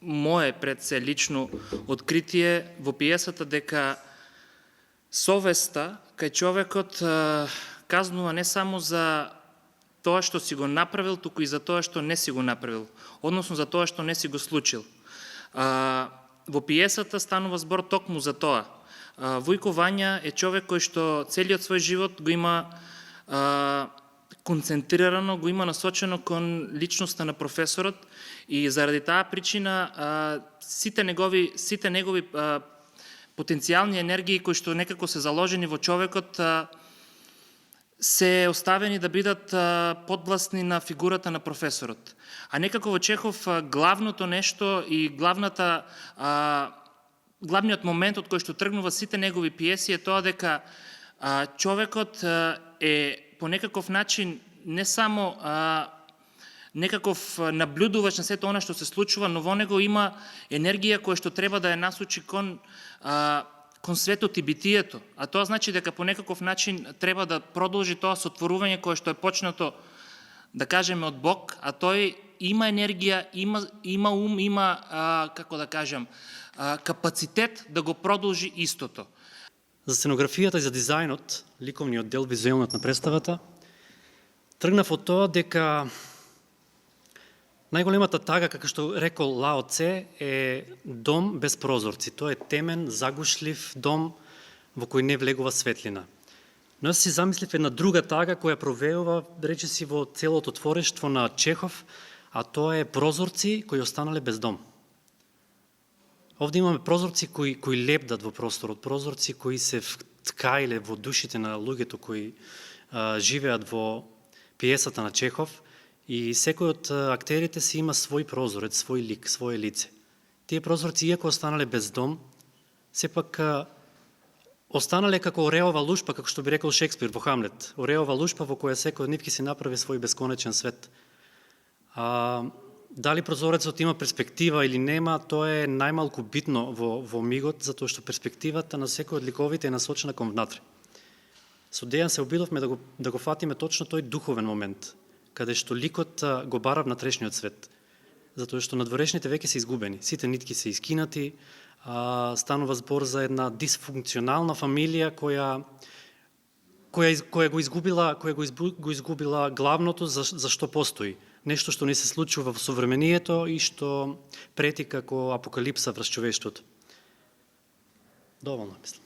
Мое пред се лично откритие во пиесата дека совеста кај човекот казнува не само за тоа што си го направил, туку и за тоа што не си го направил, односно за тоа што не си го случил. Во пиесата станува збор токму за тоа. Војко Вања е човек кој што целиот свој живот го има концентрирано, го има насочено кон личноста на професорот и заради таа причина сите негови потенцијални енергии кои што некако се заложени во човекот се оставени да бидат подвластни на фигурата на професорот. А некако во Чехов главното нешто и главниот момент од кој што тргнува сите негови пиеси е тоа дека човекот е по некаков начин не само некаков наблюдувач на сето она што се случува, но во него има енергија која што треба да ја насочи кон светот и битието. А тоа значи дека по некаков начин треба да продолжи тоа сотворување кое што е почнато, да кажеме, од Бог, а тој има енергија, има ум, има, како да кажам, капацитет да го продолжи истото. За сценографијата и за дизајнот, ликовниот дел, визуелниот на представата, тргнав од тоа дека најголемата тага, како што рекол Лао Це, е дом без прозорци. Тоа е темен, загушлив дом во кој не влегува светлина. Но јас си замислив една друга тага која провеува, речиси, во целото творештво на Чехов, а тоа е прозорци кои останале без дом. Овде имаме прозорци кои лепдат во просторот, прозорци кои се вткаиле во душите на луѓето кои живеат во пиесата на Чехов, и секој од актерите си има свој прозорец, свој лик, свое лице. Тие прозорци, иако останале без дом, сепак останале како ореова лушпа, како што би рекол Шекспир во Хамлет, ореова лушпа во која секој од нив ќе си направи свој бесконечен свет. Дали прозорецот има перспектива или нема, тоа е најмалку битно во мигот, затоа што перспективата на секој од ликовите е насочена кон внатре. Со Дејан се обидовме да го фатиме точно тој духовен момент, каде што ликот го бара внатрешниот свет, затоа што надворешните веќе се изгубени, сите нитки се искинати, станува збор за една дисфункционална фамилија која го изгубила главното за што постои. Нешто што не се случува во современието и што прети како апокалипса врз човештвото. Доволно, мислам.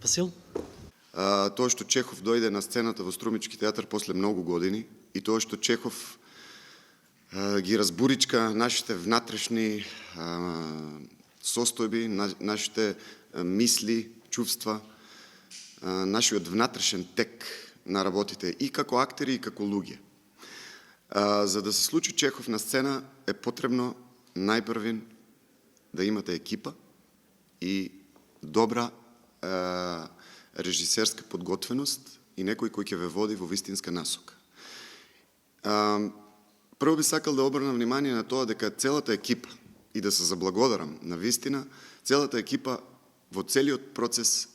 Васил? Тоа што Чехов дојде на сцената во Струмички театар после многу години и тоа што Чехов ги разбуричка нашите внатрешни состојби, нашите мисли, чувства, нашиот внатрешен тек на работите и како актери и како луѓе. За да се случи Чехов на сцена е потребно најпрвин да имате екипа и добра режисерска подготвеност и некој кој ќе ве води во вистинска насока. Прво би сакал да обрнам внимание на тоа дека целата екипа, и да се заблагодарам на вистина, целата екипа во целиот процес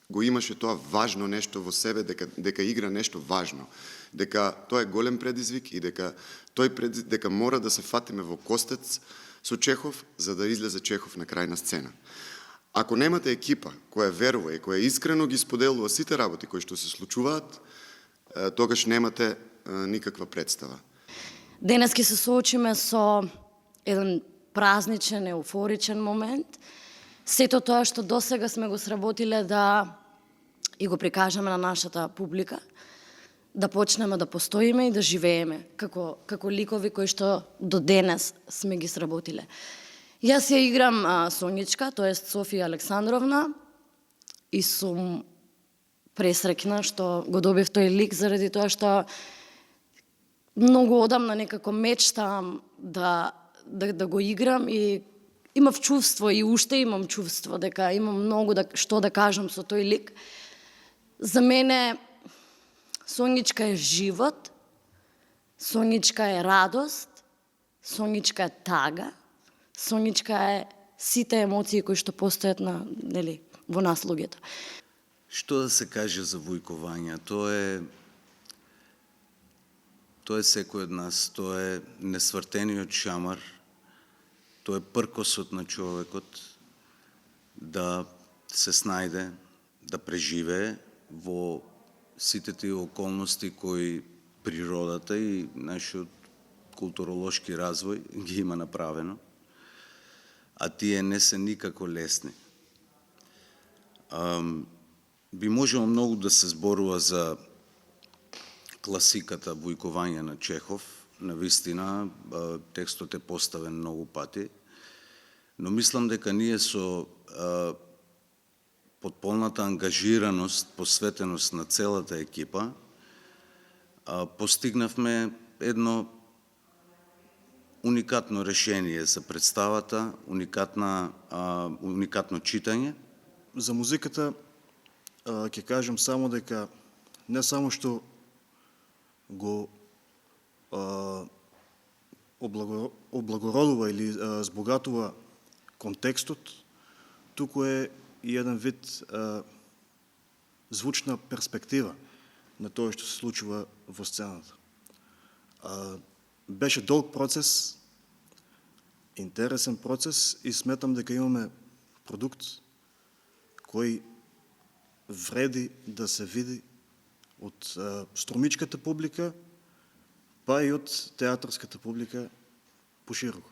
го имаше тоа важно нешто во себе, дека игра нешто важно, дека тоа е голем предизвик и дека мора да се фатиме во костец со Чехов за да излезе Чехов на крај на сцена. Ако немате екипа која верува и која искрено ги споделува сите работи кои што се случуваат, тогаш немате никаква представа. Денес ќе се соочиме со еден празничен, еуфоричен момент. Сето тоа што досега сме го сработиле да и го прикажеме на нашата публика, да почнеме да постоиме и да живееме како ликови кои што до денес сме ги сработиле. Јас ја играм Сонјичка, тоест Софија Александровна, и сум пресрекна што го добив тој лик, заради тоа што многу одамна некако мечтам да го играм и имав чувство и уште имам чувство дека имам многу што да кажам со тој лик. За мене Сонјичка е живот, Сонјичка е радост, Сонјичка е тага, Сонјичка е сите емоции кои што постојат во нас луѓето. Што да се каже за Војко Вања? Тоа Тој е секој од нас, тоа е несвртениот шамар, тоа е пркосот на човекот да се снајде, да преживее во сите тие околности кои природата и нашиот културолошки развој ги има направено, а тие не се никако лесни. Би можело многу да се зборува за класиката Војкување на Чехов. Навистина, текстот е поставен многу пати, но мислам дека ние со потполната ангажираност, посветеност на целата екипа, постигнавме едно уникатно решение за представата, уникатно читање. За музиката ќе кажем само дека не само што го облагородува или збогатува контекстот, туку е и еден вид звучна перспектива на тоа што се случува во сцената. Беше долг процес, интересен процес и сметам дека имаме продукт кој вреди да се види од струмичката публика, па и од театарската публика пошироко.